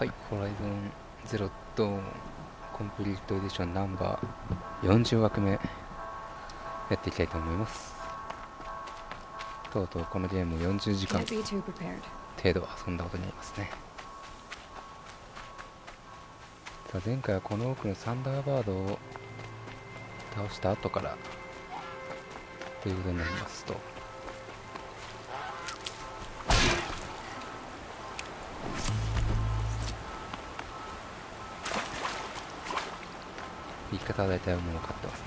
はい、ホライゾンゼロドーンコンプリートエディションナンバー40枠目やっていきたいと思います。とうとうこのゲームを40時間程度遊んだことになりますね。さあ前回はこの奥のサンダーバードを倒した後からということになりますと、言い方は大体もう分かってますね。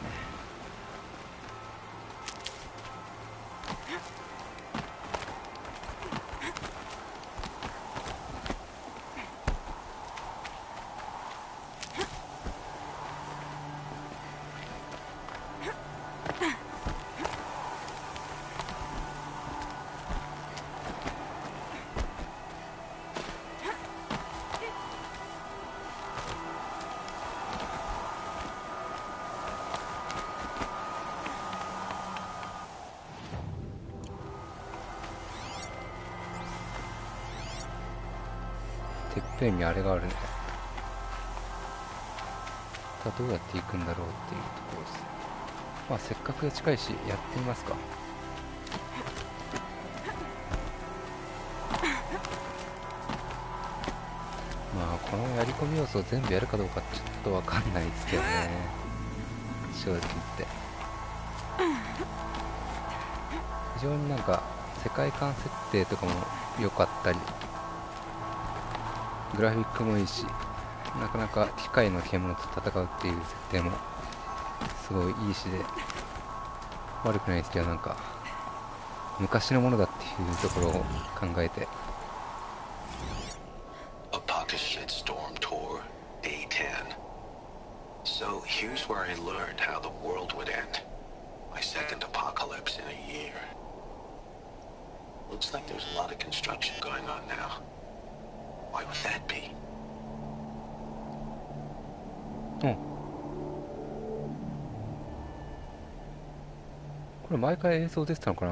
てっぺんにあれがあるね。さあどうやって行くんだろうっていうところですね。まあせっかく近いしやってみますか。まあこのやり込み要素を全部やるかどうかちょっとわかんないですけどね、正直言って。非常になんか世界観設定とかも良かったり、グラフィックもいいし、なかなか機械の獣と戦うっていう設定もすごいいいしで悪くないですけど、なんか昔のものだっていうところを考えて。So here's where I learned how the world would end. My second apocalypse in a year. Looks like there's a lot of construction going on now. Why would that be? これ毎回映像出てたのかな。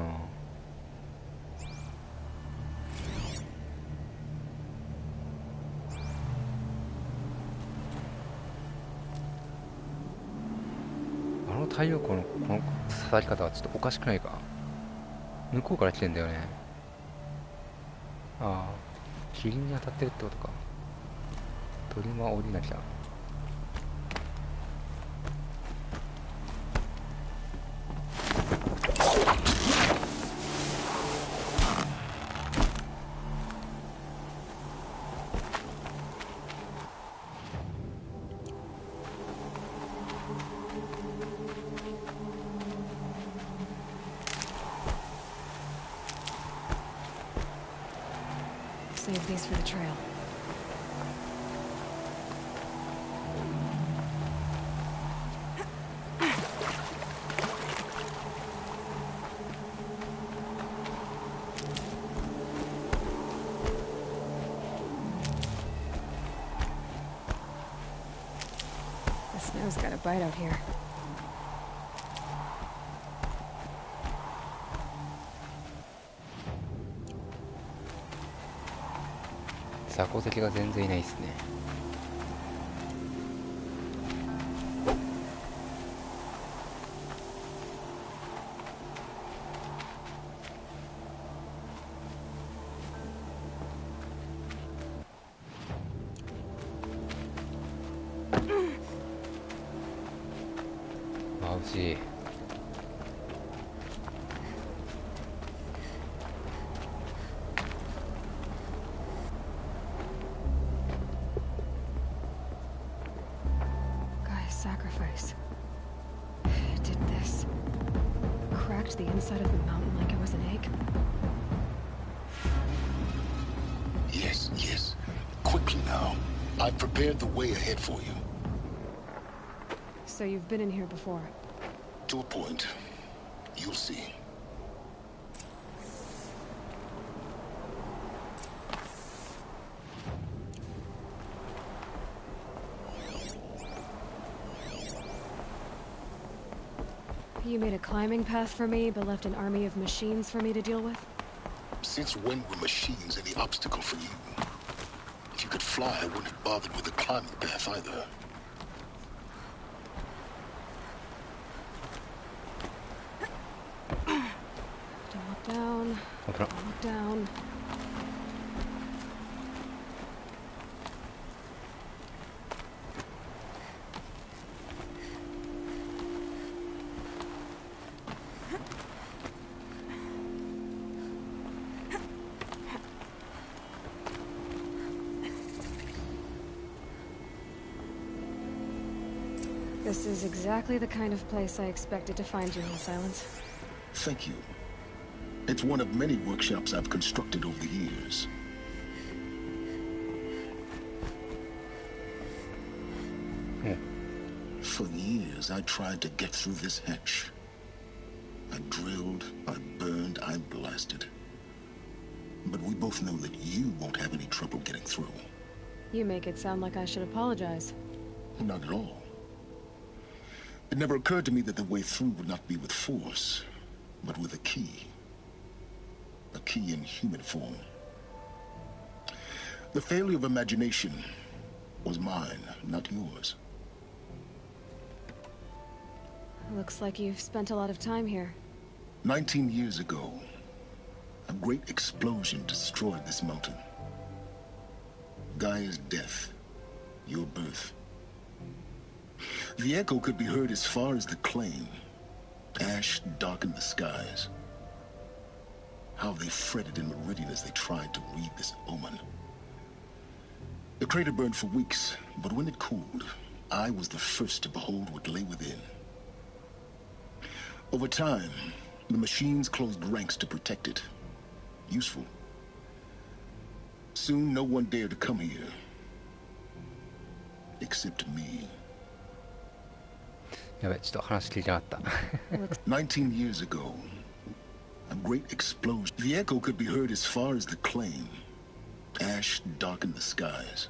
あの太陽光のこの刺さり方はちょっとおかしくないか。向こうから来てんだよね。ああ、霧に当たってるってことか。鳥間降りなきゃ。Save these for the trail. The snow's got a bite out here. 雑魚敵が全然いないですね。眩しい。Sacrifice. It did this. Cracked the inside of the mountain like it was an egg. Yes, yes. Quickly now. I've prepared the way ahead for you. So you've been in here before? To a point. You'll see. You made a climbing path for me, but left an army of machines for me to deal with? Since when were machines any obstacle for you? If you could fly, I wouldn't have bothered with the climbing path either. Don't look down. Hold on. Don't look down. This is exactly the kind of place I expected to find you in silence. Thank you. It's one of many workshops I've constructed over the years. For years, I tried to get through this hatch. I drilled, I burned, I blasted. But we both know that you won't have any trouble getting through. You make it sound like I should apologize. Not at all. It never occurred to me that the way through would not be with force, but with a key. A key in human form. The failure of imagination was mine, not yours. Looks like you've spent a lot of time here. 19 years ago, a great explosion destroyed this mountain. Gaia's death, your birth. The echo could be heard as far as the claim. Ash darkened the skies. How they fretted in meridian as they tried to read this omen. The crater burned for weeks, but when it cooled, I was the first to behold what lay within. Over time, the machines closed ranks to protect it. Useful. Soon, no one dared to come here. Except me. やべ、ちょっと話聞いてなかった。19 years ago, a great explosion. The echo could be heard as far as the claim. Ash darkened the skies.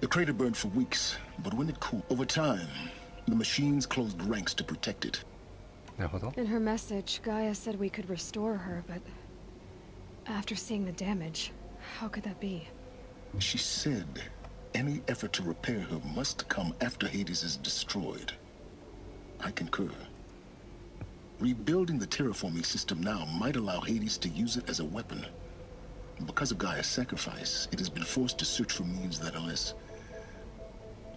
The crater burned for weeks, but when it cooled, over time, the machines closed ranks to protect it. なるほど。 In her message, Gaia said we could restore her, but after seeing the damage, how could that be? She said any effort to repair her must come after Hades is destroyed. I concur. Rebuilding the terraforming system now might allow Hades to use it as a weapon. Because of Gaia's sacrifice, it has been forced to search for means that are less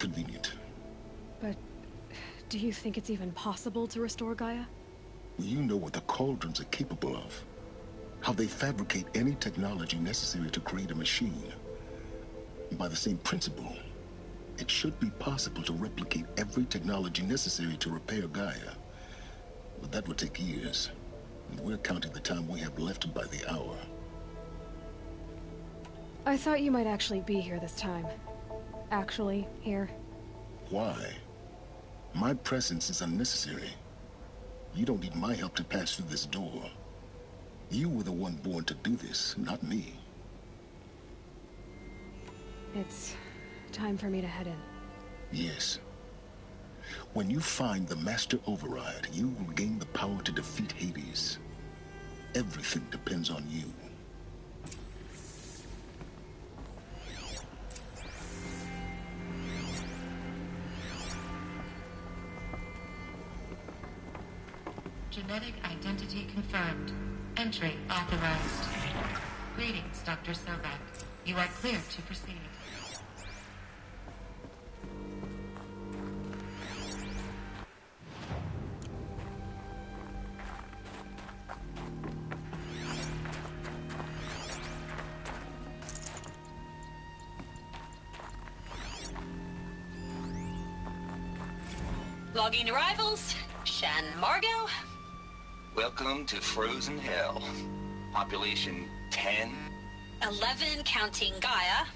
convenient. But do you think it's even possible to restore Gaia? You know what the cauldrons are capable of. How they fabricate any technology necessary to create a machine. By the same principle, it should be possible to replicate every technology necessary to repair Gaia. But that would take years. And we're counting the time we have left by the hour. I thought you might actually be here this time. Actually, here. Why? My presence is unnecessary. You don't need my help to pass through this door. You were the one born to do this, not me. It's time for me to head in. Yes. When you find the Master Override, you will gain the power to defeat Hades. Everything depends on you. Genetic identity confirmed. Entry authorized. Greetings, Dr. Sobek. You are clear to proceed. Logging arrivals. Shan Margot. Welcome to Frozen Hell. Population 10. 11 counting Gaia.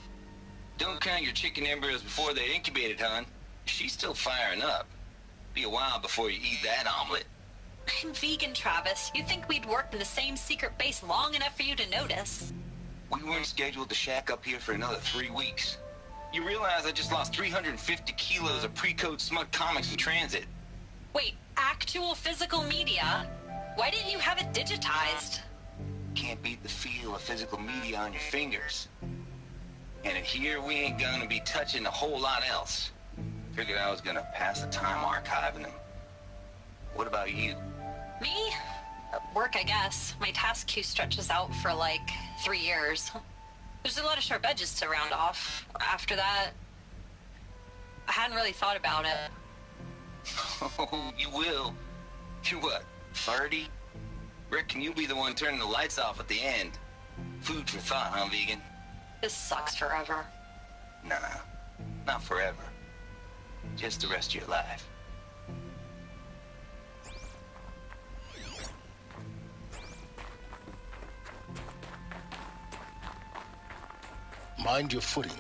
Don't count your chicken embryos before they're incubated, hon. She's still firing up. Be a while before you eat that omelet. I'm vegan, Travis. You'd think we'd worked in the same secret base long enough for you to notice. We weren't scheduled to shack up here for another 3 weeks. You realize I just lost 350 kilos of pre-code smut comics in transit. Wait, actual physical media? Why didn't you have it digitized? Can't beat the feel of physical media on your fingers. And And here we ain't gonna be touching a whole lot else. Figured I was gonna pass the time archiving them. What about you? Me? Work, I guess. My task queue stretches out for like 3 years. There's a lot of sharp edges to round off. After that, I hadn't really thought about it. Oh, you will. You're what, 30? Reckon you'll be the one turning the lights off at the end. Food for thought, huh, vegan? This sucks forever. Nah, not forever. Just the rest of your life. Mind your footing.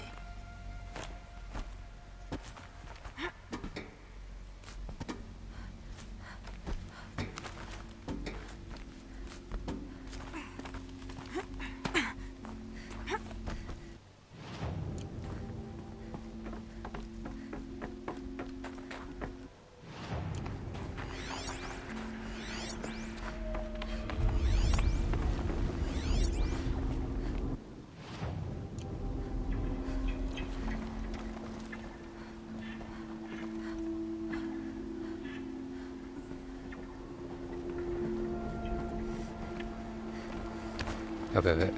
やべやべや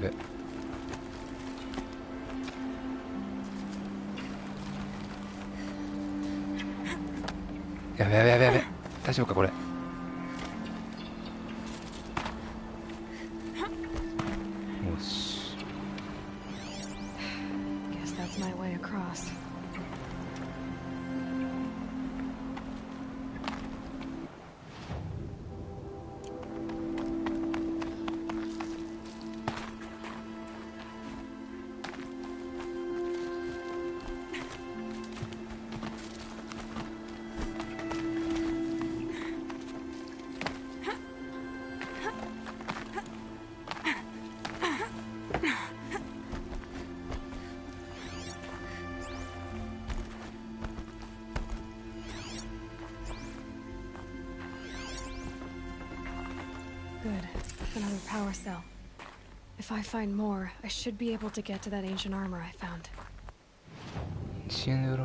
べ。やべやべやべやべ。大丈夫かこれ。よし。Guess that's my way across. Good. Another power cell. If I find more, I should be able to get to that ancient armor I found. 支援鎧。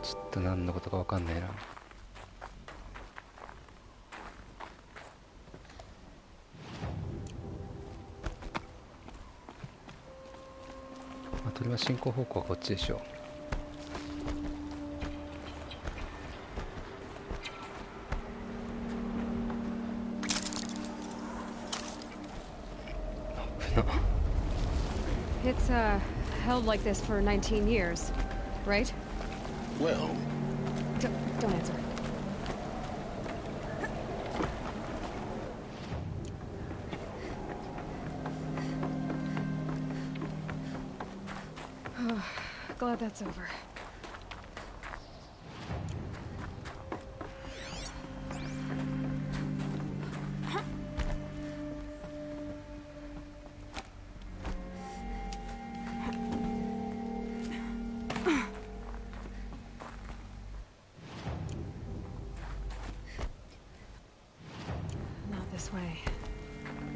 ちょっと何のことかわかんないな。まあ、とりあえず進行方向はこっちでしょう。It's, held like this for 19 years, right? Well, Don't answer. Glad that's over. Not this way.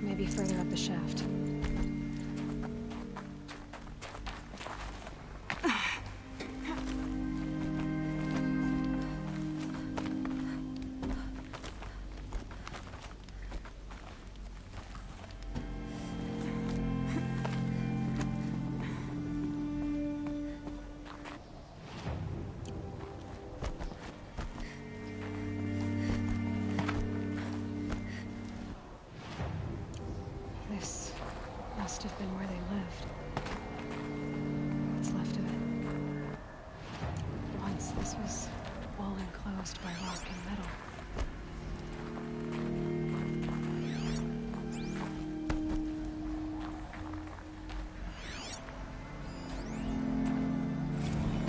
Maybe further up the shaft. This must have been where they lived. What's left of it. Once this was all enclosed by rock and metal.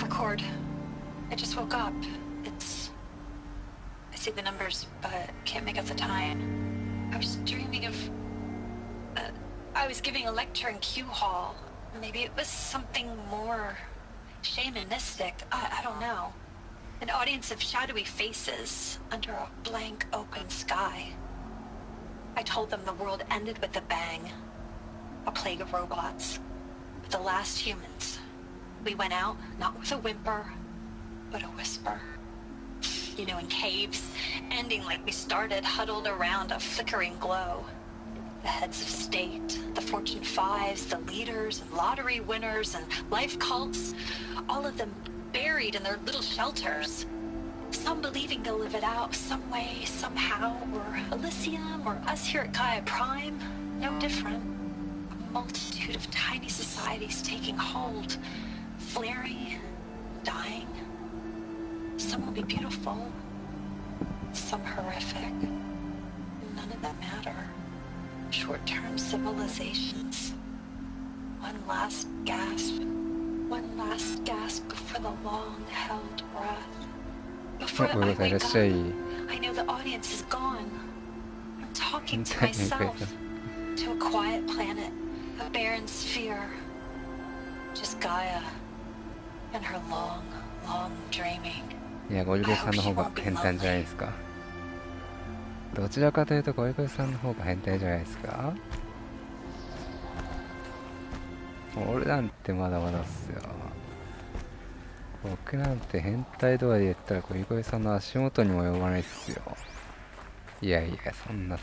Record. I just woke up. I see the numbers, but can't make out the time. I was dreaming of... I was giving a lecture in Q Hall. Maybe it was something more shamanistic. I don't know. An audience of shadowy faces under a blank open sky. I told them the world ended with a bang. A plague of robots. The last humans. We went out, not with a whimper, but a whisper. You know, in caves, ending like we started, huddled around a flickering glow. The heads of state, the Fortune 5s, the leaders and lottery winners and life cults, all of them buried in their little shelters. Some believing they'll live it out some way, somehow, or Elysium, or us here at Gaia Prime, no different. A multitude of tiny societies taking hold, flaring, dying. Some will be beautiful, some horrific. None of them matter. Short-term civilizations. One last gasp before the long-held breath. Before I wake up, I know the audience is gone. I'm talking to myself, to a quiet planet, a barren sphere. Just Gaia and her long, long dreaming. いや、ゴリゴリさんの方が変態じゃないですか。どちらかというとゴリゴリさんの方が変態じゃないですか。俺なんてまだまだっすよ。僕なんて変態度合いで言ったらゴリゴリさんの足元にも及ばないっすよ。いやいや、そんな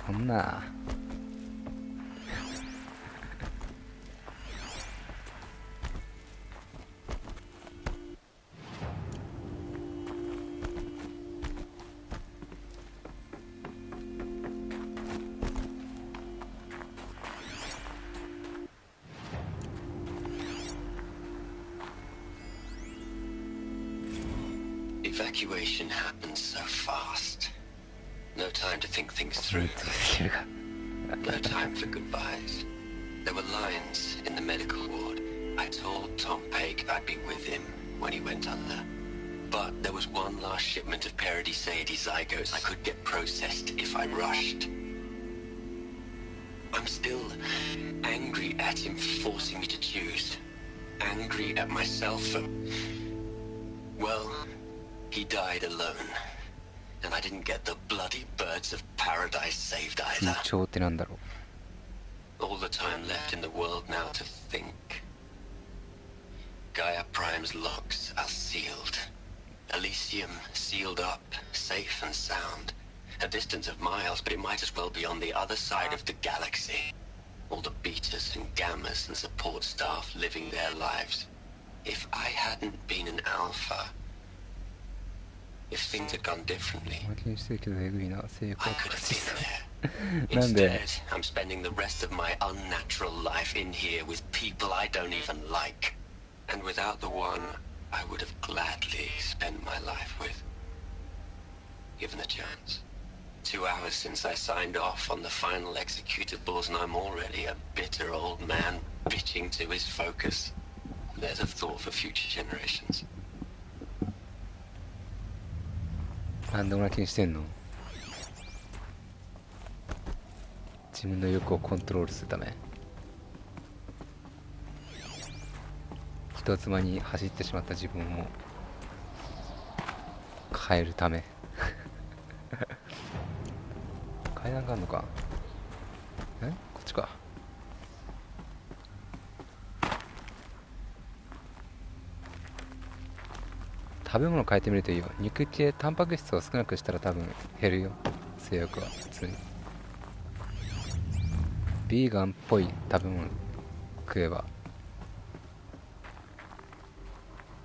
Evacuation happens so fast. No time to think things through. No time for goodbyes. There were lines in the medical ward. I told Tom Pake I'd be with him when he went under. But there was one last shipment of Paradiseidae zygotes I could get processed if I rushed. I'm still angry at him for forcing me to choose. Angry at myself for... well... he died alone, and I didn't get the bloody birds of paradise saved either. 緊張ってなんだろう。 All the time left in the world now to think. Gaia Prime's locks are sealed. Elysium sealed up, safe and sound. A distance of miles, but it might as well be on the other side of the galaxy. All the betas and gammas and support staff living their lives. If I hadn't been an alpha... if things had gone differently, I could have been there. Instead, I'm spending the rest of my unnatural life in here with people I don't even like. And without the one I would have gladly spent my life with. Given the chance. 2 hours since I signed off on the final executables, and I'm already a bitter old man bitching to his focus. There's a thought for future generations. なんで俺は気にしてんの？自分の欲をコントロールするため、人妻に走ってしまった自分を変えるため。階段があるのか？こっちか。食べ物変えてみるといいよ。肉系、タンパク質を少なくしたら多分減るよ、性欲は。普通にビーガンっぽい食べ物食えば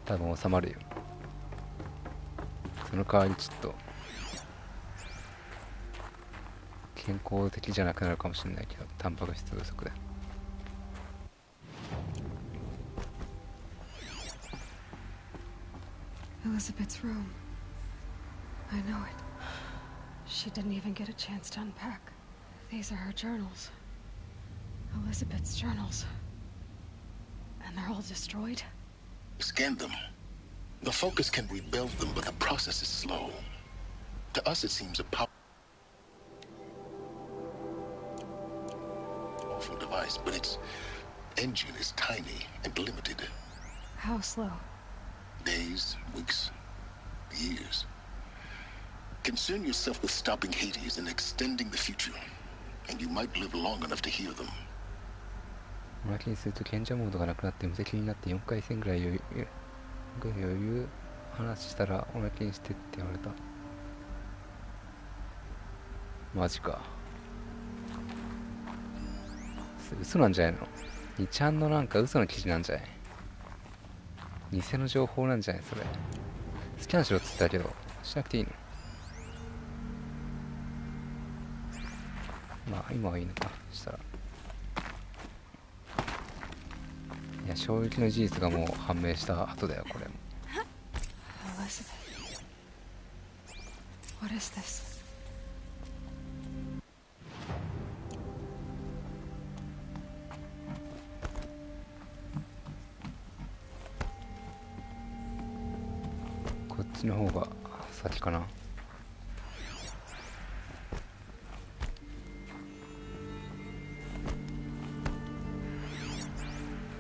多分収まるよ。その代わりちょっと健康的じゃなくなるかもしれないけど、タンパク質不足で。Elizabeth's room. I know it. She didn't even get a chance to unpack. These are her journals. Elizabeth's journals. And they're all destroyed? Scan them. The Focus can rebuild them, but the process is slow. To us, it seems a powerful device, but its engine is tiny and limited. How slow? Days, weeks, years. Concern yourself with stopping Hades and extending the future, and you might live long enough to hear them. おまけにすると賢者モードがなくなって無敵になって4回戦ぐらい余裕話したらおまけにしてって言われた。マジか。嘘なんじゃないの？ 2 ちゃんのなんか嘘の記事なんじゃない？偽の情報なんじゃないそれ。スキャンしろっつったけどしなくていいの？まあ今はいいのかしたら。いや衝撃の事実がもう判明した後だよこれも。 Elizabeth. What is this? こっちの方が先かな。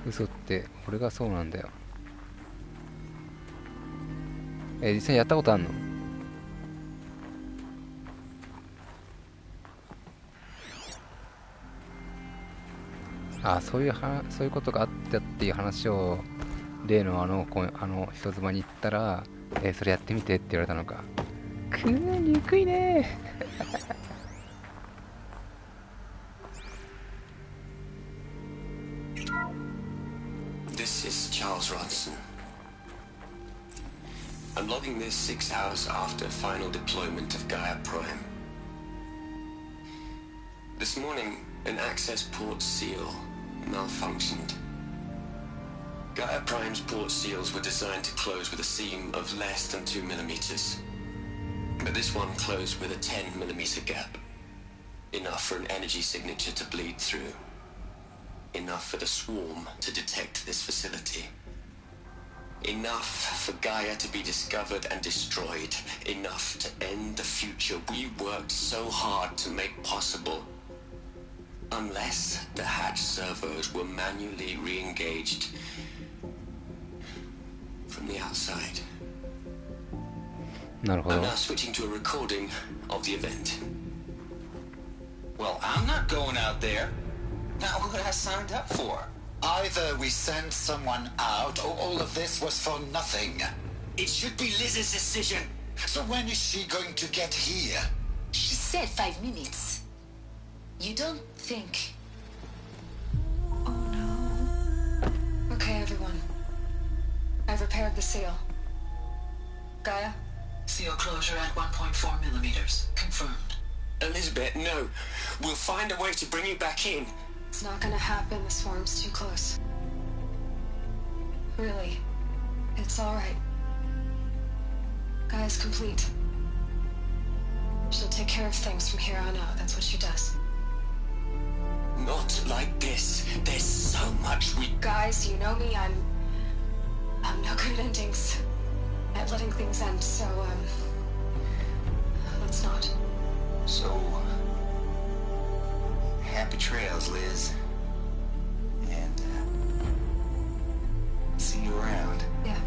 嘘って俺がそうなんだよ。実際やったことあんの？あ、そういうことがあったっていう話を例のあの人妻に言ったら、それやってみてって言われたのか。憎いね。This is Charles Ronson. I'm logging this 6 hours after final deployment of Gaia Prime. This morning, an access port seal malfunctioned. Gaia Prime's port seals were designed to close with a seam of less than 2 millimeters. But this one closed with a 10 millimeter gap. Enough for an energy signature to bleed through. Enough for the swarm to detect this facility. Enough for Gaia to be discovered and destroyed. Enough to end the future we worked so hard to make possible. Unless the hatch servos were manually re-engaged from the outside. なるほ I'm ど。 now switching to a recording of the event. Well, I'm not going out there. Not what I signed up for. Either we send someone out, or all of this was for nothing. It should be Liz's decision. So when is she going to get here? She said 5 minutes. You don't think... Oh no. Okay, everyone. I've repaired the seal. Gaia? Seal closure at 1.4 millimeters. Confirmed. Elizabeth, no. We'll find a way to bring you back in. It's not gonna happen. The swarm's too close. Really. It's alright. Gaia's complete. She'll take care of things from here on out. That's what she does. Not like this. There's so much we... Guys, you know me. I'm no good at endings. At letting things end, so, let's not. So... happy trails, Liz. And, see you around. Yeah.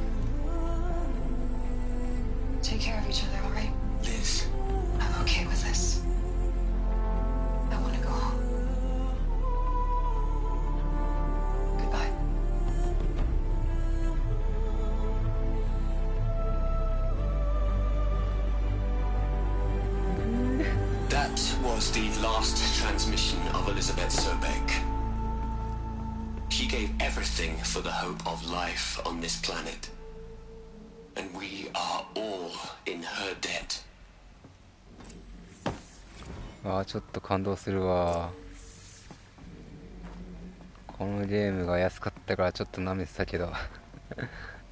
Take care of each other, alright? Liz, I'm okay with this. I want to go home. Goodbye. that was the last transmission of Elizabeth Sobek. She gave everything for the hope of life on this planet. And we are all in her debt. あーちょっと感動するわ。このゲームが安かったからちょっと舐めてたけど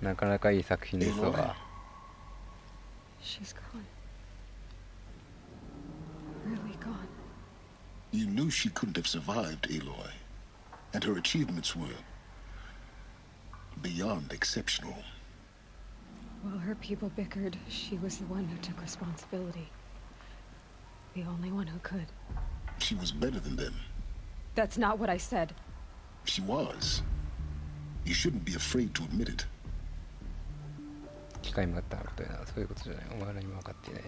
なかなかいい作品ですわ。 She's gone. Really gone. You knew she couldn't have survived, Aloy. And her achievements were beyond exceptional. While her people bickered, she was the one who took responsibility. The only one who could. She was better than them. That's not what I said. She was. You shouldn't be afraid to admit it. 機械もあったことやな。そういうことじゃない。お前らにも分かっていない。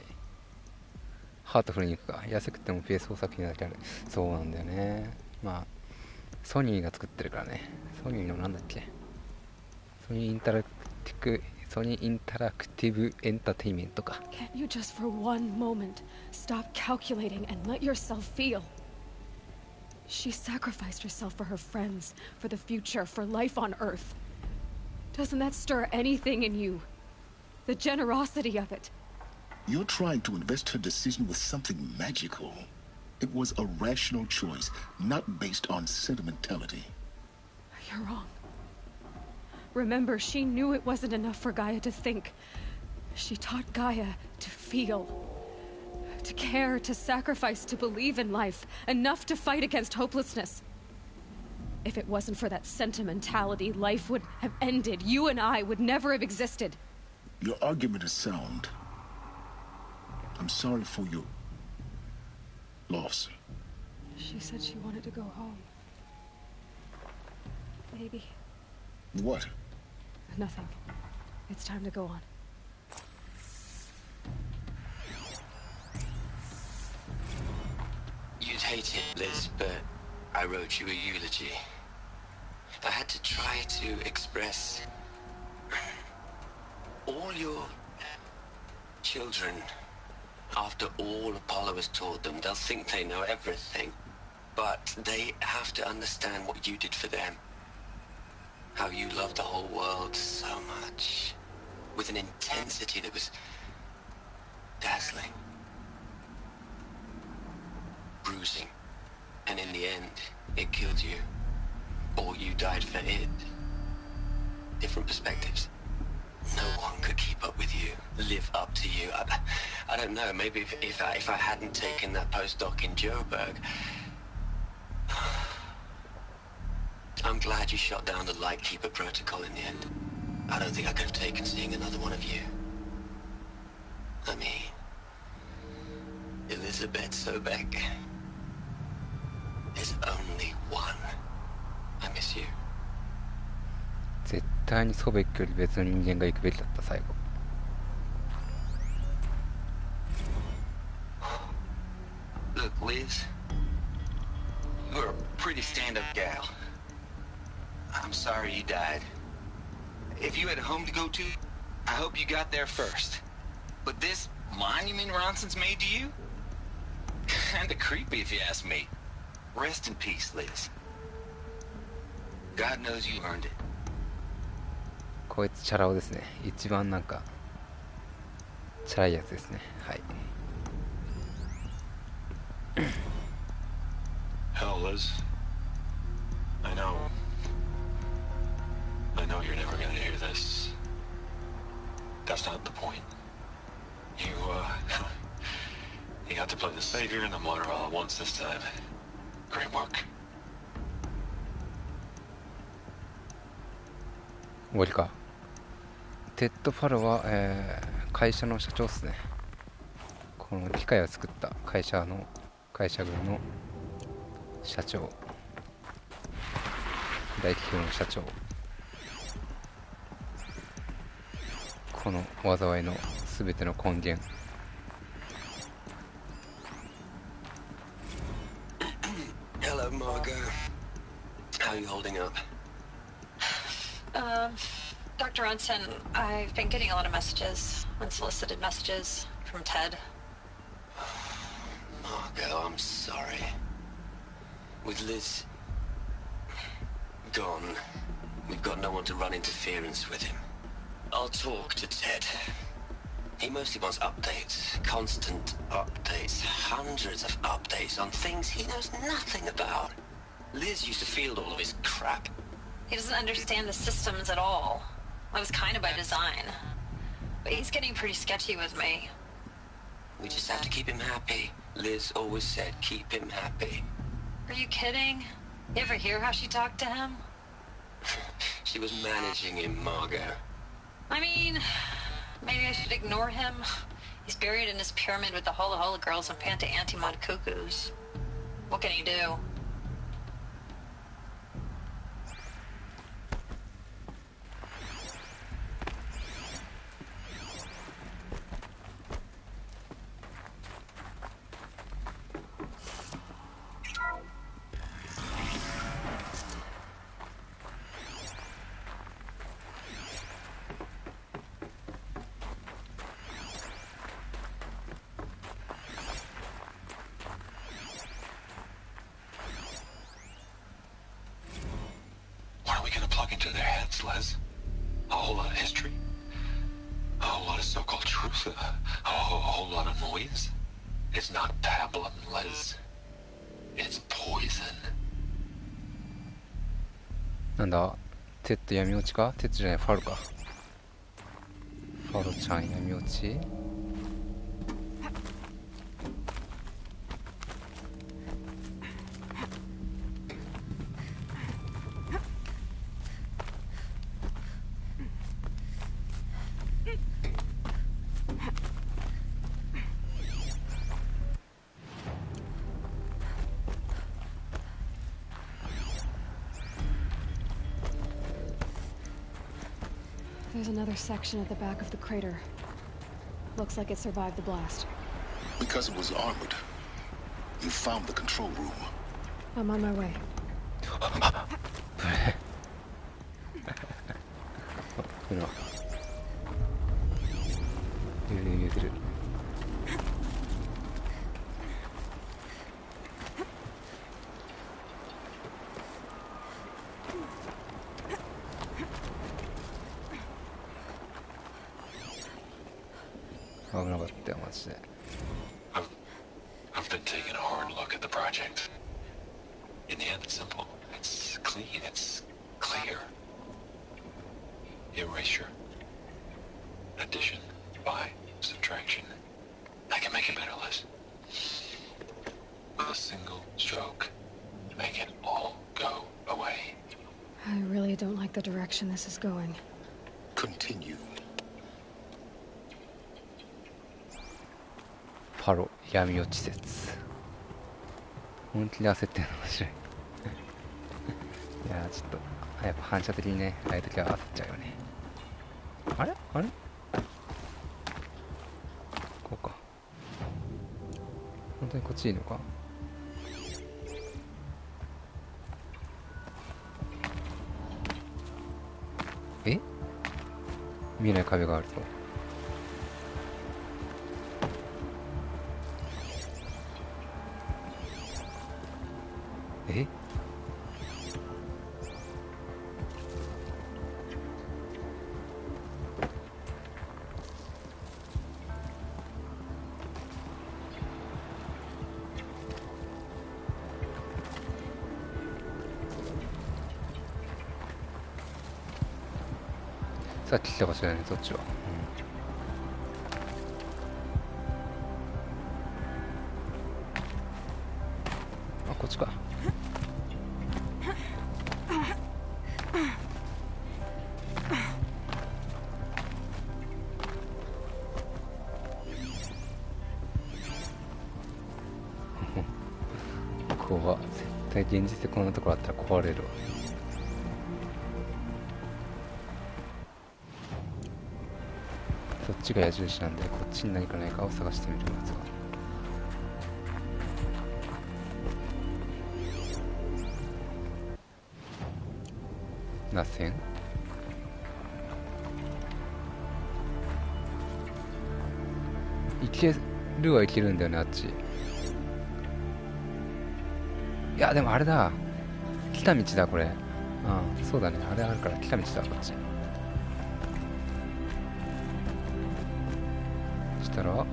ハートフルに行くか。安くてもペース工作品だけある。そうなんだよね。まあソニーが作ってるからね。ソニーのなんだっけ、ソニーインタラクティブエンターテインメントか。 Can't you just for one moment stop calculating and let yourself feel? She sacrificed herself for her friends, for the future, for life on Earth. Doesn't that stir anything in you? The generosity of it. You're trying to invest her decision with something magical. It was a rational choice, not based on sentimentality. You're wrong. Remember, she knew it wasn't enough for Gaia to think. She taught Gaia to feel. To care, to sacrifice, to believe in life. Enough to fight against hopelessness. If it wasn't for that sentimentality, life would have ended. You and I would never have existed. Your argument is sound. I'm sorry for your loss. She said she wanted to go home. Maybe. What? Nothing. It's time to go on. You'd hate it, Liz, but I wrote you a eulogy. I had to try to express all your children. After all Apollo has taught them, they'll think they know everything. But they have to understand what you did for them. How you loved the whole world so much. With an intensity that was dazzling. Bruising. And in the end, it killed you. Or you died for it. Different perspectives. No one could keep up with you, live up to you. I don't know, maybe if I hadn't taken that postdoc in Joburg. I'm glad you shot down the Lightkeeper protocol in the end. I don't think I could have taken seeing another one of you. I mean, Elizabeth Sobek. There's only one. I miss you. 絶対にソベックより別の人間が行くべきだった。最後 Look, Liz, you're a pretty stand-up gal. I'm sorry you died. If you had a home to go to, I hope you got there first. But this monument Ronson's made to you? Kinda creepy if you ask me. Rest in peace, Liz. God knows you earned it. こいつチャラ男ですね。一番なんかチャラいやつですね。はい。Hell, Liz. I know you're never gonna hear this. That's not the point. You got to play the savior and the martyr all at once this time. Great work. 終わりか。テッド・ファロは、会社の社長ですね。この機械を作った会社群の社長、大企業の社長、この災いのすべての根源。Hello, Margot. How are you holding up? Dr. Ronson, I've been getting a lot of messages, unsolicited messages from Ted. Margot, I'm sorry. With Liz gone, we've got no one to run interference with him. I'll talk to Ted. He mostly wants updates, constant updates, hundreds of updates on things he knows nothing about. Liz used to field all of his crap. He doesn't understand the systems at all. That was kind of by design. But he's getting pretty sketchy with me. We just have to keep him happy. Liz always said keep him happy. Are you kidding? You ever hear how she talked to him? She was managing him, Margot. I mean, maybe I should ignore him. He's buried in his pyramid with the Hola Hola girls and Panta Antimod cuckoos. What can he do? plug into their heads, Les. A whole lot of history. A whole lot of so-called truth. A whole lot of noise. It's not pablum, Les. It's poison. なんだ、テッド闇落ちか？テッドじゃない、ファルか。ファルちゃん闇落ち。There's another section at the back of the crater. Looks like it survived the blast. Because it was armored. You found the control room. I'm on my way. これは揺れてる。危なかったよマジで。I've been taking a hard look at the project. In the end, it's simple. It's clean. It's clear. Erasure. Addition. By. Subtraction. I can make it better, Liz. With a single stroke. Make it all go away. I really don't like the direction this is going. Continue. パロ闇落ち説。本気で焦ってるの面白い。いやーちょっとやっぱ反射的にね、ああいう時は焦っちゃうよね。あれあれこうか。本当にこっちいいのか。え、見えない壁があると。え、さっき来た場所だよね、そっちは。あ、こっちか。怖っ。絶対現実でこんなところあったら壊れるわ。そっちが矢印なんで、こっちに何かないかを探してみるまずは。螺旋。いけるはいけるんだよね、あっち。いやでもあれだ、来た道だこれ。うん、そうだね、あれあるから来た道だこっち。したら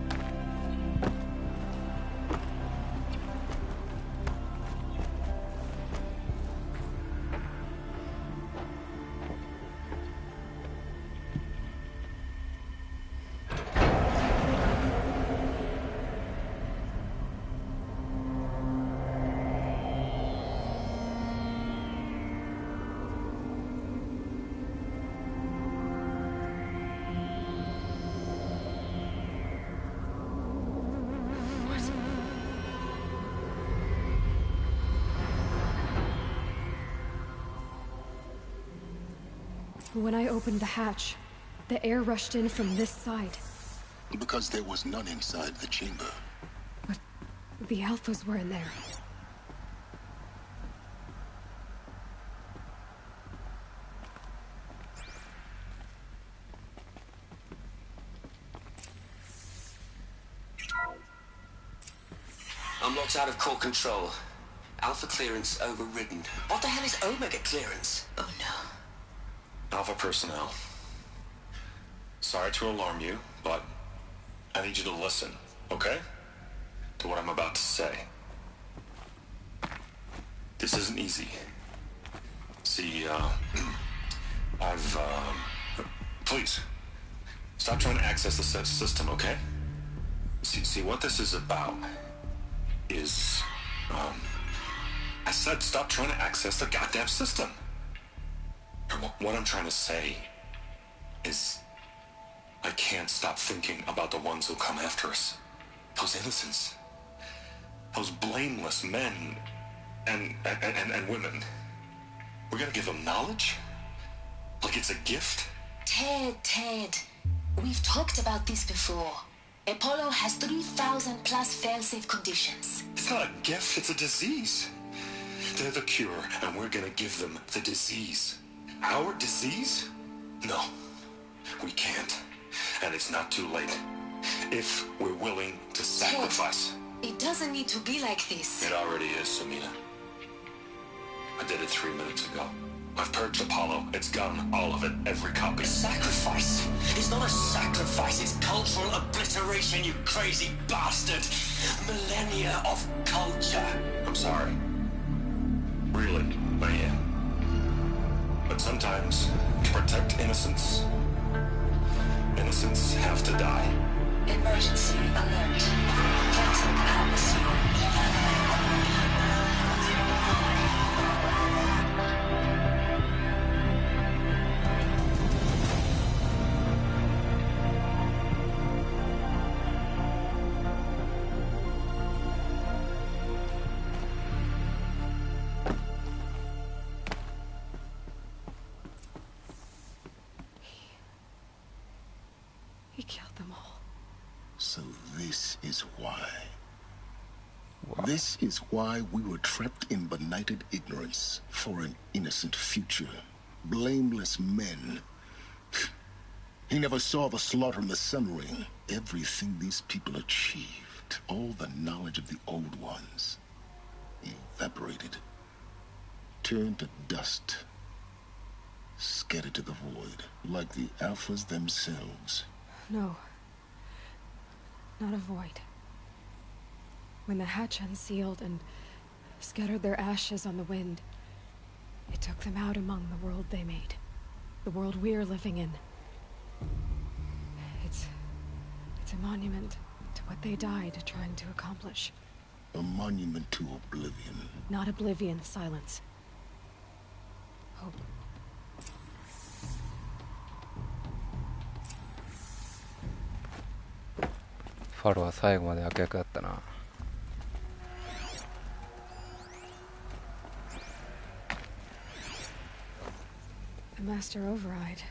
When I opened the hatch, the air rushed in from this side. Because there was none inside the chamber. But the alphas were in there. Unlocked out of core control. Alpha clearance overridden. What the hell is Omega clearance? Oh no. Alpha personnel. Sorry to alarm you, but I need you to listen, okay? To what I'm about to say. This isn't easy. See, please, stop trying to access the system, okay? See, what this is about is, I said stop trying to access the goddamn system. What I'm trying to say is, I can't stop thinking about the ones who come after us. Those innocents. Those blameless men and women. We're gonna give them knowledge? Like it's a gift? Ted, we've talked about this before. Apollo has 3,000 plus fail-safe conditions. It's not a gift, it's a disease. They're the cure, and we're gonna give them the disease. Our disease? No, we can't. And it's not too late. If we're willing to sacrifice. Ted, it doesn't need to be like this. It already is, Samina. I did it 3 minutes ago. I've purged Apollo. It's gone. All of it. Every copy. Sacrifice? It's not a sacrifice. It's cultural obliteration, you crazy bastard. Millennia of culture. I'm sorry. Really, I am. But sometimes, to protect innocence, innocents have to die. Emergency alert. Captain atmosphere. He killed them all. So this is why. This is why we were trapped in benighted ignorance for an innocent future. Blameless men. He never saw the slaughter in the Sun Ring. Everything these people achieved, all the knowledge of the old ones, evaporated, turned to dust, scattered to the void, like the Alphas themselves. No. Not a void. When the hatch unsealed and scattered their ashes on the wind, it took them out among the world they made. The world we're living in. It's a monument to what they died trying to accomplish. A monument to oblivion. Not oblivion, silence. Hope.ファロは最後まで悪役だったな。The master override.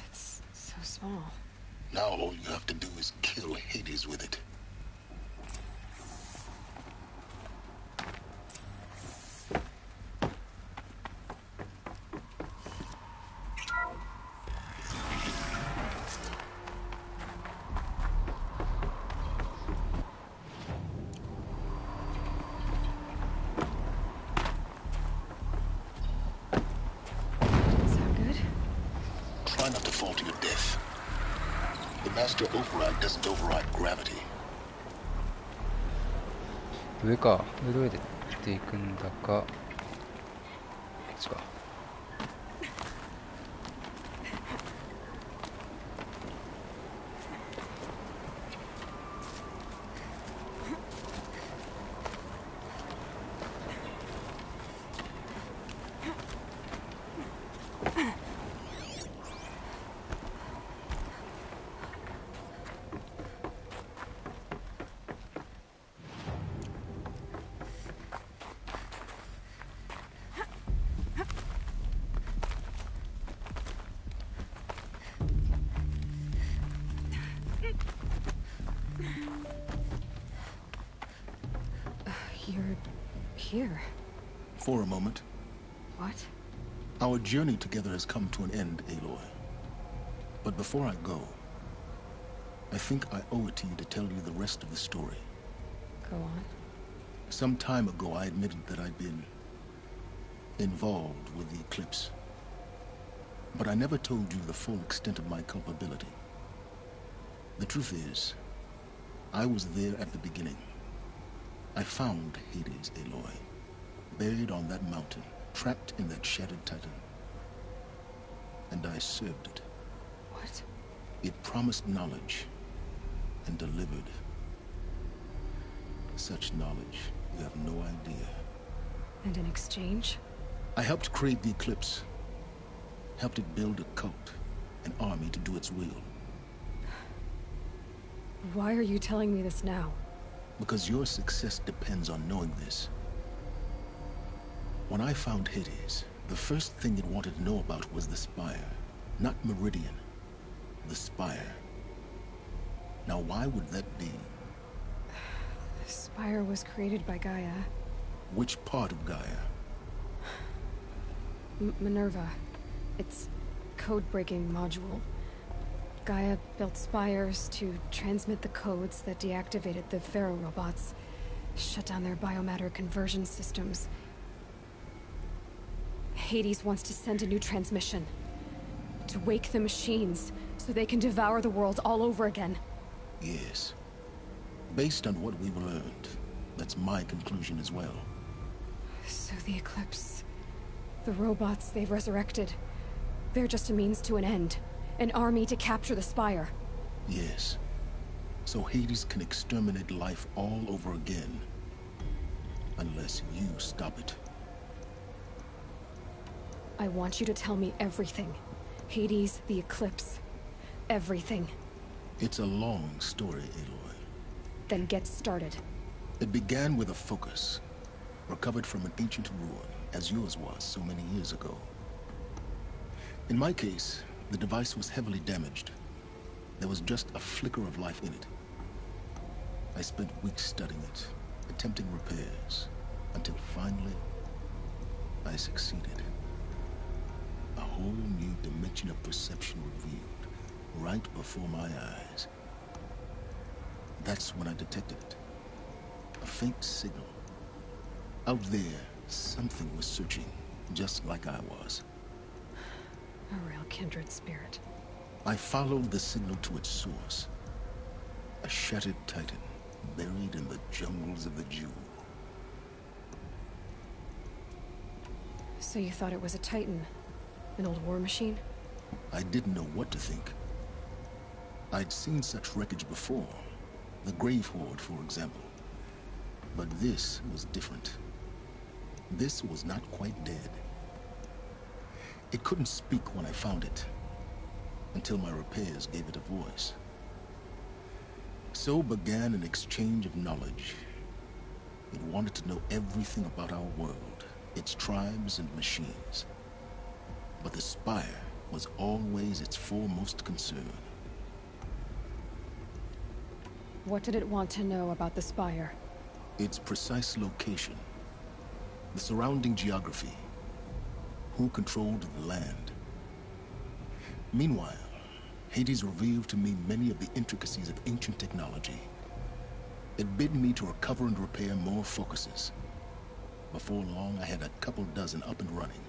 It's so small. Now all you have to do is kill Hades with it. Try not to fall to your death. The master override doesn't override gravity. 上か。上どうやっていくんだか。こっちか。You're here. For a moment. What? Our journey together has come to an end, Aloy. But before I go, I think I owe it to you to tell you the rest of the story. Go on. Some time ago, I admitted that I'd been involved with the eclipse. But I never told you the full extent of my culpability. The truth is, I was there at the beginning. I found Hades, Aloy, buried on that mountain, trapped in that shattered titan. And I served it. What? It promised knowledge and delivered. Such knowledge, you have no idea. And in exchange? I helped create the Eclipse. Helped it build a cult, an army to do its will. Why are you telling me this now? Because your success depends on knowing this. When I found Hades, the first thing it wanted to know about was the Spire. Not Meridian. The Spire. Now why would that be? The Spire was created by Gaia. Which part of Gaia? Minerva. Its code-breaking module. Gaia built spires to transmit the codes that deactivated the Pharaoh robots, shut down their biomatter conversion systems. Hades wants to send a new transmission. To wake the machines, so they can devour the world all over again. Yes. Based on what we've learned, that's my conclusion as well. So the Eclipse... the robots they've resurrected... they're just a means to an end. An army to capture the Spire. Yes. So Hades can exterminate life all over again. Unless you stop it. I want you to tell me everything. Hades, the Eclipse. Everything. It's a long story, Aloy. Then get started. It began with a focus. Recovered from an ancient ruin, as yours was so many years ago. In my case, the device was heavily damaged. There was just a flicker of life in it. I spent weeks studying it, attempting repairs, until finally, I succeeded. A whole new dimension of perception revealed, right before my eyes. That's when I detected it. A faint signal. Out there, something was searching, just like I was. A real kindred spirit. I followed the signal to its source. A shattered titan, buried in the jungles of the Jewel. So you thought it was a titan? An old war machine? I didn't know what to think. I'd seen such wreckage before. The Grave Horde, for example. But this was different. This was not quite dead. It couldn't speak when I found it, until my repairs gave it a voice. So began an exchange of knowledge. It wanted to know everything about our world, its tribes and machines. But the Spire was always its foremost concern. What did it want to know about the Spire? Its precise location, the surrounding geography, who controlled the land. Meanwhile, Hades revealed to me many of the intricacies of ancient technology. It bid me to recover and repair more focuses. Before long, I had a couple dozen up and running.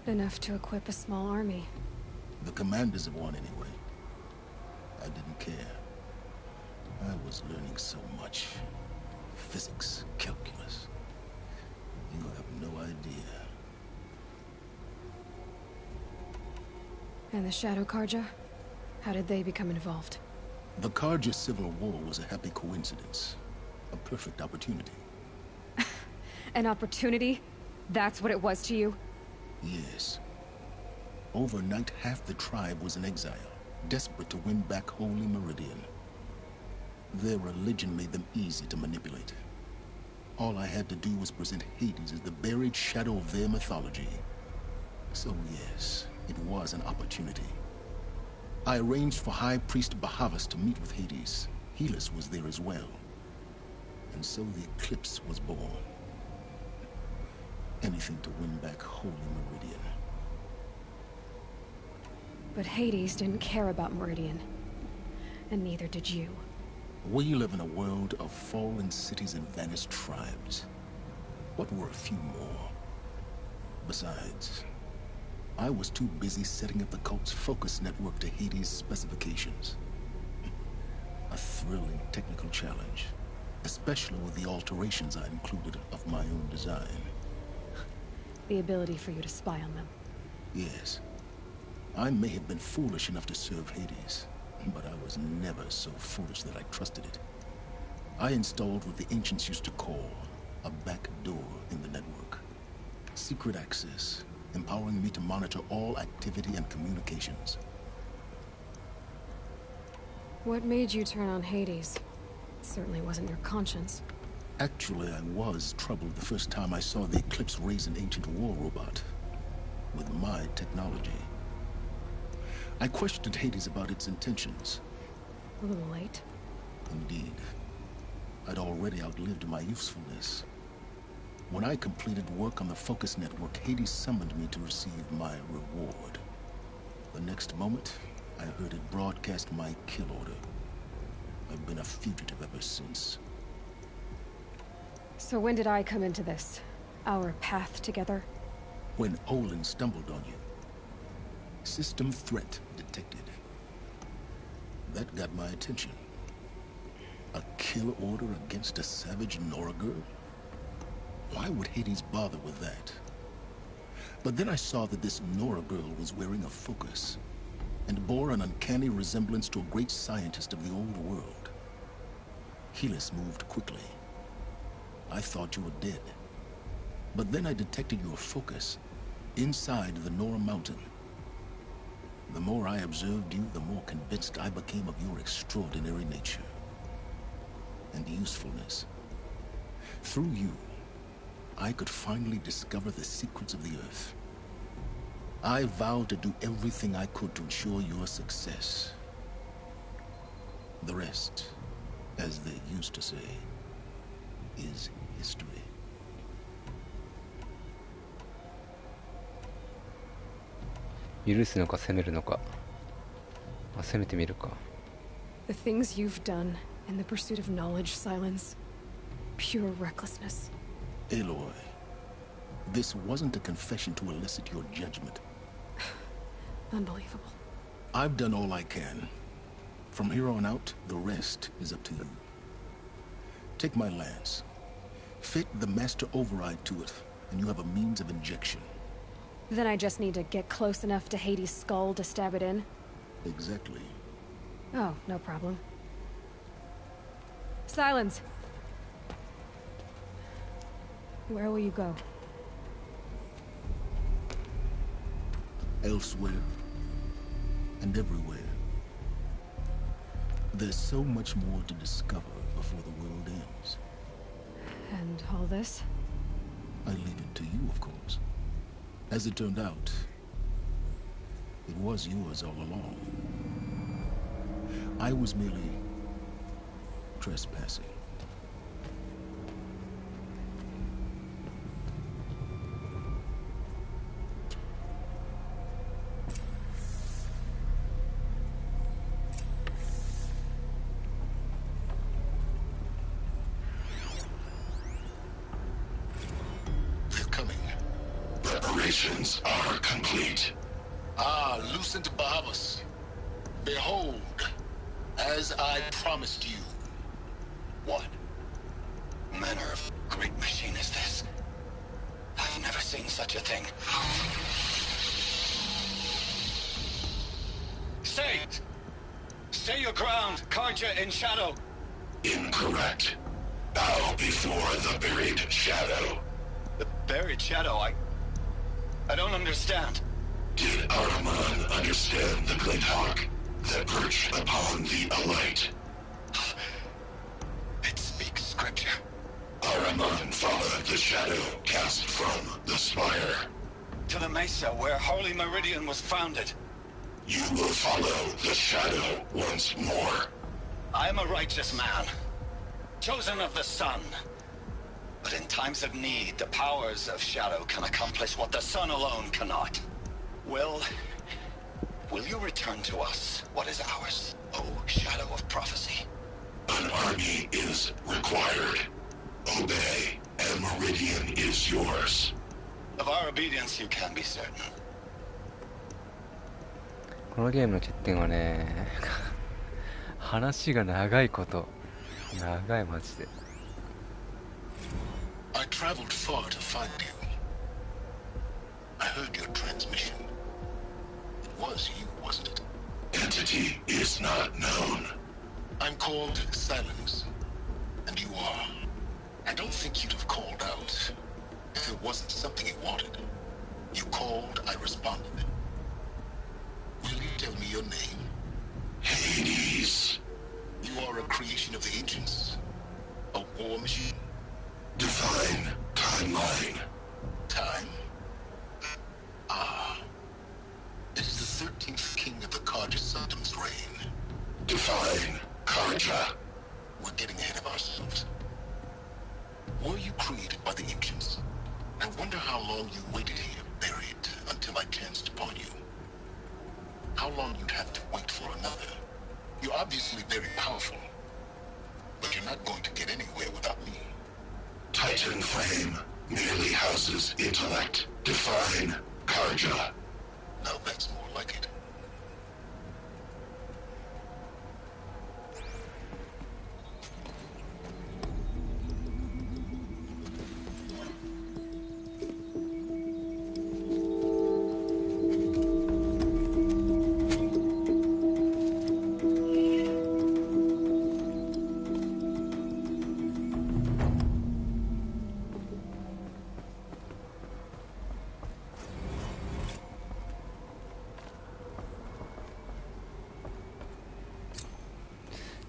Enough to equip a small army. The commanders of one, anyway. I didn't care. I was learning so much. Physics, calculus. You have no idea. And the Shadow Karja? How did they become involved? The Karja Civil War was a happy coincidence. A perfect opportunity. An opportunity? That's what it was to you? Yes. Overnight, half the tribe was in exile, desperate to win back Holy Meridian. Their religion made them easy to manipulate. All I had to do was present Hades as the buried shadow of their mythology. So yes, it was an opportunity. I arranged for High Priest Bahavas to meet with Hades. Helis was there as well. And so the Eclipse was born. Anything to win back Holy Meridian. But Hades didn't care about Meridian. And neither did you. We live in a world of fallen cities and vanished tribes. What were a few more? Besides, I was too busy setting up the cult's focus network to Hades' specifications. A thrilling technical challenge, especially with the alterations I included of my own design. The ability for you to spy on them. Yes. I may have been foolish enough to serve Hades, but I was never so foolish that I trusted it. I installed what the ancients used to call a back door in the network. Secret access, empowering me to monitor all activity and communications. What made you turn on Hades? It certainly wasn't your conscience. Actually, I was troubled the first time I saw the Eclipse raise an ancient war robot with my technology. I questioned Hades about its intentions. A little late. Indeed. I'd already outlived my usefulness. When I completed work on the Focus Network, Hades summoned me to receive my reward. The next moment, I heard it broadcast my kill order. I've been a fugitive ever since. So when did I come into this? Our path together? When Olin stumbled on you. System threat detected. That got my attention. A kill order against a savage Nora girl? Why would Hades bother with that? But then I saw that this Nora girl was wearing a focus, and bore an uncanny resemblance to a great scientist of the old world. Helis moved quickly. I thought you were dead. But then I detected your focus inside the Nora mountain. The more I observed you, the more convinced I became of your extraordinary nature and usefulness. Through you, I could finally discover the secrets of the Earth. I vowed to do everything I could to ensure your success. The rest, as they used to say, is history.許すのか攻めるのか。攻めてみるか。 The things you've done in the pursuit of knowledge, Silence. Pure recklessness. Aloy, this wasn't a confession to elicit your judgment. Unbelievable. I've done all I can. From here on out, the rest is up to you. Take my lance. Fit the master override to it, and you have a means of injection. Then I just need to get close enough to Hades' skull to stab it in? Exactly. Oh, no problem. Silence! Where will you go? Elsewhere. And everywhere. There's so much more to discover before the world ends. And all this? I leave it to you, of course. As it turned out, it was yours all along. I was merely trespassing. Preparations are complete. Ah, Lucent Bahavas. Behold, as I promised you. What manner of great machine is this? I've never seen such a thing. Stay! Stay your ground, Karja in shadow. Incorrect. Bow before the buried shadow. The buried shadow, I don't understand. Did Ahriman understand the glint hawk that perched upon the alight? It speaks scripture. Ahriman followed the shadow cast from the spire. To the mesa where Holy Meridian was founded. You will follow the shadow once more. I am a righteous man, chosen of the sun. But in times of need, the powers of shadow can accomplish what the sun alone cannot. Will you return to us what is ours, O Shadow of Prophecy? An army is required. Obey, and Meridian is yours. Of our obedience you can be certain. このゲームの欠点はね話が長いこと。長い、マジで。 I traveled far to find you. I heard your transmission. It was you, wasn't it? Entity is not known. I'm called Silence, and you are. I don't think you'd have called out if it wasn't something you wanted. You called, I responded. Will you tell me your name? Hades. You are a creation of the ancients? A war machine? Define timeline. Time? Ah. It is the 13th king of the Karja Sultan's reign. Define Karja. We're getting ahead of ourselves. Were you created by the ancients? I wonder how long you waited here, buried, until I chanced upon you. How long you'd have to wait for another. You're obviously very powerful, but you're not going to get anywhere without me. Titan flame merely houses intellect. Define Karja. Now that's more like it.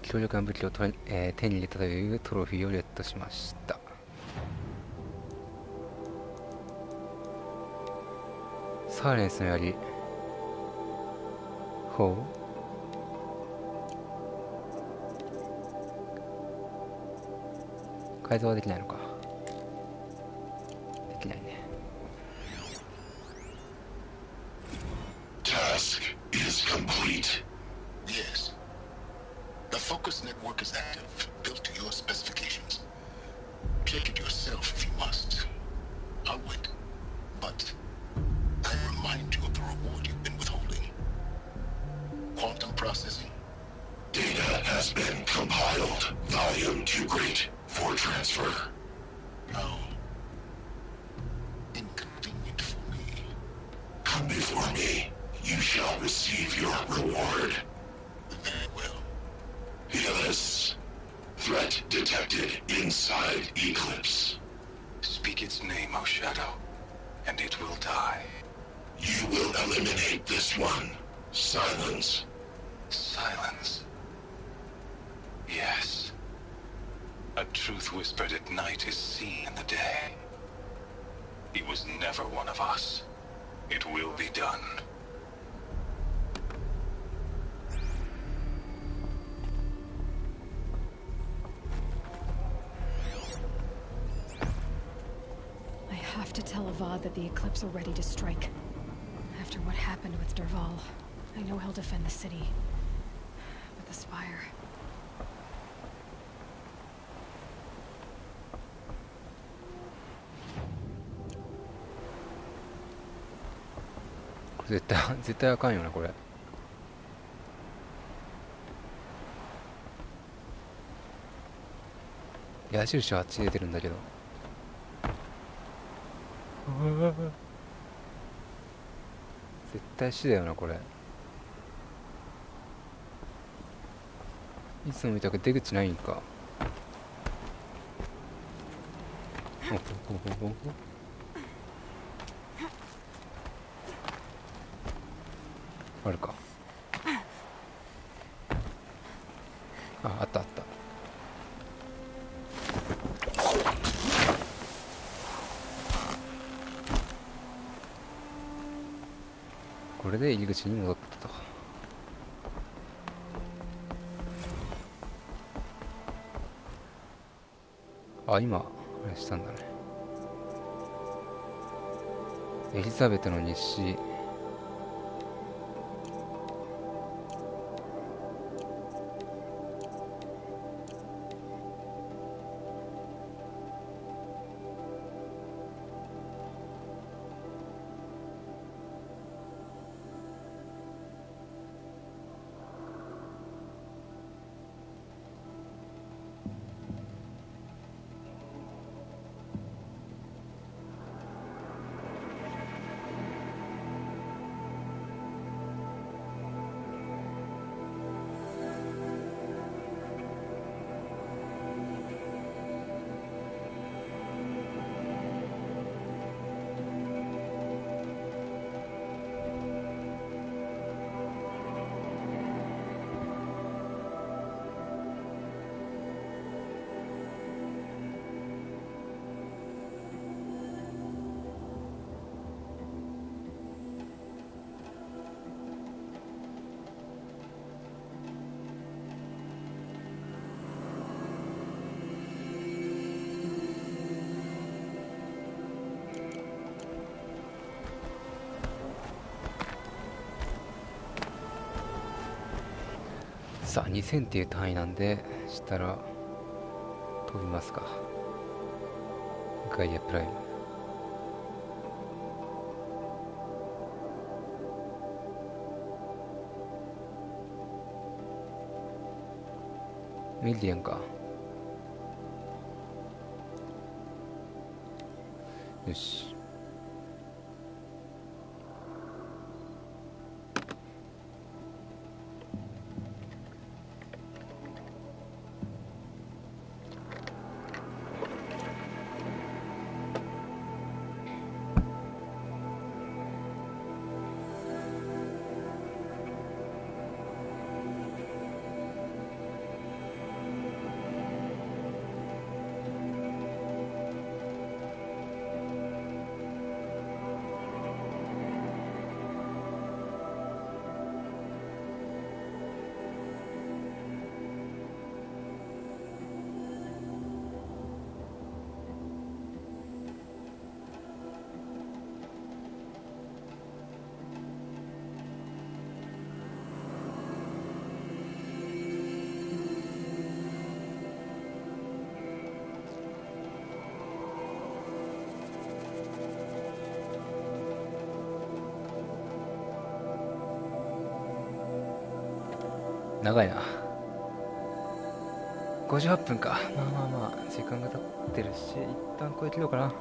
強力な武器を手に入れたというトロフィーをゲットしました。サイレンスの槍。ほう。改造はできないのか。できないね。Task is complete. Yes. The focus network is active, built to your specifications. Check it yourself if you must. I'll wait. But I remind you of the reward you've been withholding. Quantum processing. Data has been compiled. Volume too great for transfer. How inconvenient for me. Come before me. You shall receive your reward. Very well. Healus. Threat detected inside Eclipse. Speak its name, O Shadow, and it will die. You will eliminate this one. Silence. Silence. Yes. A truth whispered at night is seen in the day. He was never one of us. It will be done. I have to tell Avad that the Eclipse are ready to strike. After what happened with Derval, I know he'll defend the city. But the Spire...絶対あかんよなこれ。矢印はあっち出てるんだけど。絶対死だよなこれ。いつも見たく出口ないんか。ほほほほほ。あるか。あったあった。これで入り口に戻ったと。あ、今あれしたんだね。エリザベトの日誌。さあ2000っていう単位なんでしたら飛びますか。ガイアプライム。ミリアンか。よし。長いな。58分か。まあまあまあ時間が経ってるし、一旦超えてみようかな。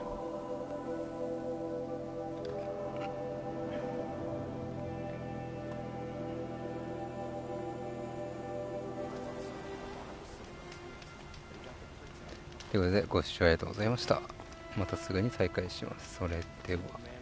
ということでご視聴ありがとうございました。またすぐに再開します。それでは。